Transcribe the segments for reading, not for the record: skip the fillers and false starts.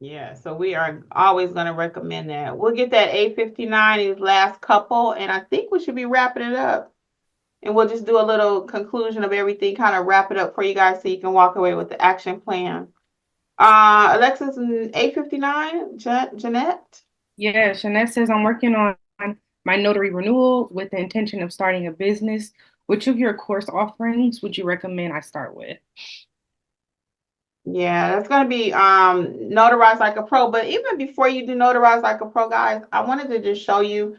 Yeah, so we are always going to recommend that. We'll get that 859 these last couple, and I think we should be wrapping it up. And we'll just do a little conclusion of everything, kind of wrap it up for you guys so you can walk away with the action plan. Alexis, 859, Jeanette? Yeah, Jeanette says I'm working on my notary renewal with the intention of starting a business. Which of your course offerings would you recommend I start with? Yeah, that's going to be Notarize Like a Pro. But even before you do Notarize Like a Pro, guys, I wanted to just show you.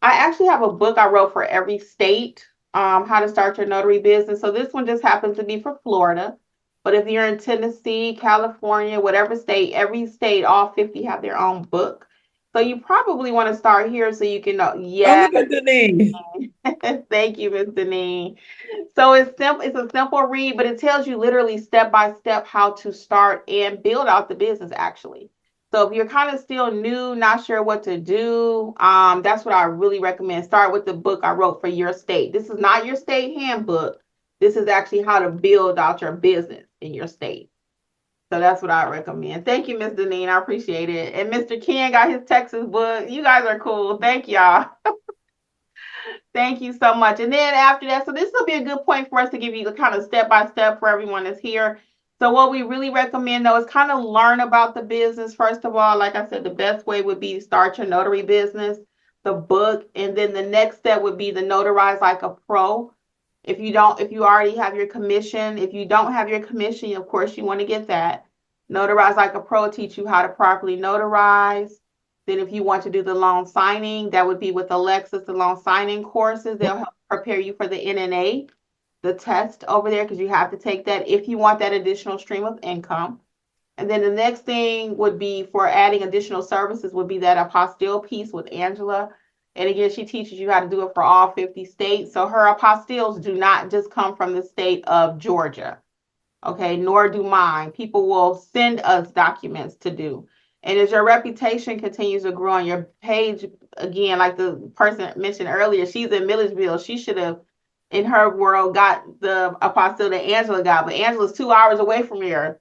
I actually have a book I wrote for every state, how to start your notary business. So this one just happens to be for Florida. But if you're in Tennessee, California, whatever state, every state, all 50 have their own book. So you probably want to start here so you can know. Oh, Yeah. look at the name. Thank you, Miss Denise. So it's simple, it's a simple read, but it tells you literally step by step how to start and build out the business actually. So if you're kind of still new, not sure what to do, that's what I really recommend. Start with the book I wrote for your state. This is not your state handbook. This is actually how to build out your business in your state. So that's what I recommend. Thank you, Miss Deneen. I appreciate it. And Mr. Ken got his Texas book. You guys are cool. Thank y'all. Thank you so much. And then after that, so this will be a good point for us to give you the kind of step by step for everyone that's here. So what we really recommend though is kind of learn about the business. First of all, like I said, the best way would be to start your notary business, the book, and then the next step would be the Notarize Like a Pro. If you already have your commission, if you don't have your commission, of course you want to get that. Notarize Like a Pro teach you how to properly notarize. Then if you want to do the loan signing, that would be with Alexis, the loan signing courses. They'll help prepare you for the NNA, the test over there, because you have to take that if you want that additional stream of income. And then the next thing would be for adding additional services would be that apostille piece with Angela. And again, she teaches you how to do it for all 50 states. So her apostilles do not just come from the state of Georgia. Okay, nor do mine. People will send us documents to do. And as your reputation continues to grow on your page, again, like the person mentioned earlier, she's in Milledgeville. She should have, in her world, got the apostille that Angela got, but Angela's 2 hours away from here.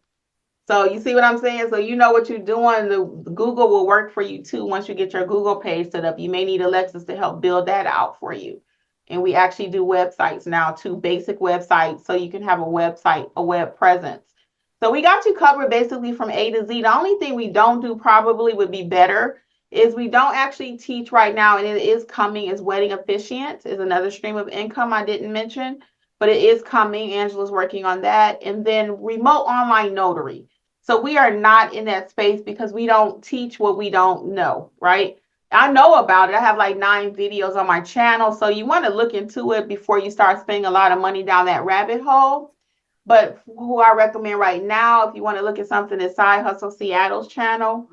So you see what I'm saying? So you know what you're doing. The Google will work for you too once you get your Google page set up. You may need Alexis to help build that out for you. And we actually do websites now too, basic websites, so you can have a website, a web presence. So we got you covered basically from A to Z. The only thing we don't do probably would be better is we don't actually teach right now, and it is coming, is wedding officiant is another stream of income I didn't mention, but it is coming. Angela's working on that. And then remote online notary. So we are not in that space because we don't teach what we don't know, right? I know about it. I have like 9 videos on my channel. So you want to look into it before you start spending a lot of money down that rabbit hole. But who I recommend right now, if you want to look at something, is Side Hustle Seattle's channel.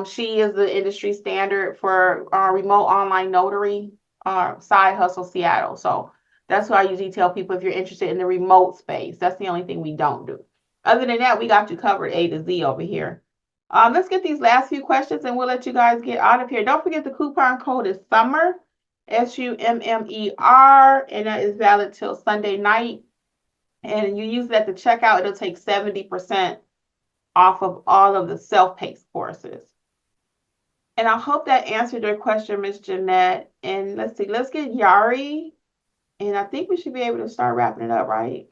She is the industry standard for remote online notary, Side Hustle Seattle. So that's why I usually tell people if you're interested in the remote space, that's the only thing we don't do. Other than that, we got you covered A to Z over here. Let's get these last few questions and we'll let you guys get out of here. Don't forget the coupon code is SUMMER, SUMMER, and that is valid till Sunday night. And you use it at the checkout, it'll take 70% off of all of the self-paced courses. And I hope that answered your question, Miss Jeanette. And let's see, let's get Yari. And I think we should be able to start wrapping it up, right?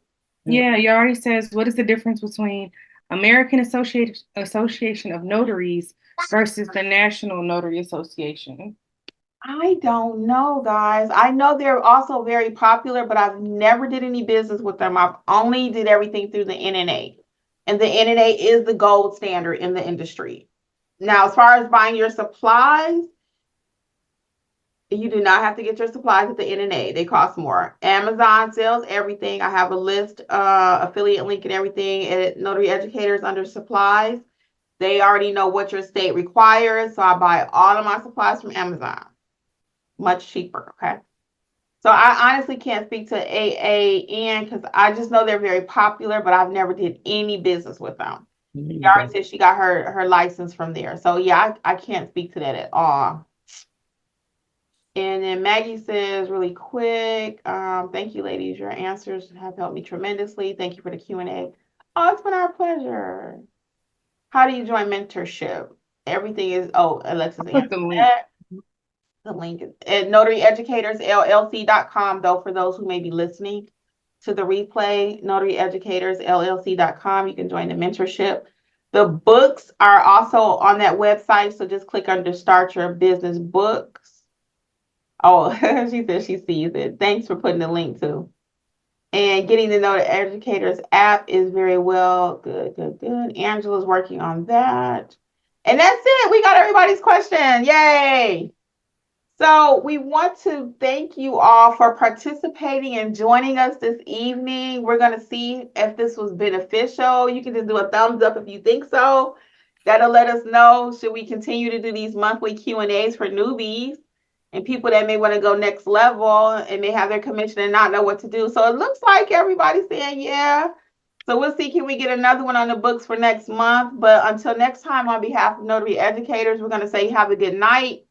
Yeah, Yari says, what is the difference between American Association of Notaries versus the National Notary Association? I don't know, guys. I know they're also very popular, but I've never did any business with them. I've only did everything through the NNA. And the NNA is the gold standard in the industry. Now, as far as buying your supplies, you do not have to get your supplies at the NNA. They cost more. Amazon sells everything. I have a list, affiliate link and everything at Notary Educators under supplies. They already know what your state requires. So I buy all of my supplies from Amazon. Much cheaper, okay? So I honestly can't speak to AAN because I just know they're very popular, but I've never did any business with them. Yari said she got her license from there. So yeah, I can't speak to that at all. And then Maggie says really quick, thank you, ladies. Your answers have helped me tremendously. Thank you for the Q&A. Oh, it's been our pleasure. How do you join mentorship? Everything is, Alexis Put the answered link. that. The link is at notaryeducatorsllc.com, though, for those who may be listening to the replay, notaryeducatorsllc.com. You can join the mentorship. The books are also on that website, so just click under Start Your Business Books. Oh, she said she sees it. Thanks for putting the link too. And getting to know the educators app is very well. Good, good, good. Angela's working on that. And that's it. We got everybody's question. Yay. So we want to thank you all for participating and joining us this evening. We're going to see if this was beneficial. You can just do a thumbs up if you think so. That'll let us know, should we continue to do these monthly Q&As for newbies and people that may want to go next level and may have their commission and not know what to do. So it looks like everybody's saying yeah. So we'll see, can we get another one on the books for next month? But until next time, on behalf of Notary Educators, we're going to say have a good night.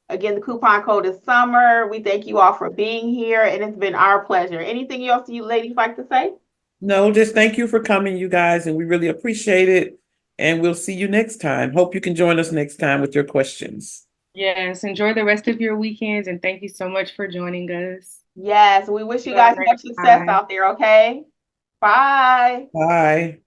Again, the coupon code is summer. We thank you all for being here, and it's been our pleasure. Anything else you ladies like to say? No, just thank you for coming, you guys, and we really appreciate it. And we'll see you next time. Hope you can join us next time with your questions. Yes, enjoy the rest of your weekends, and thank you so much for joining us. Yes, we wish you guys much success out there, okay? Bye. Bye.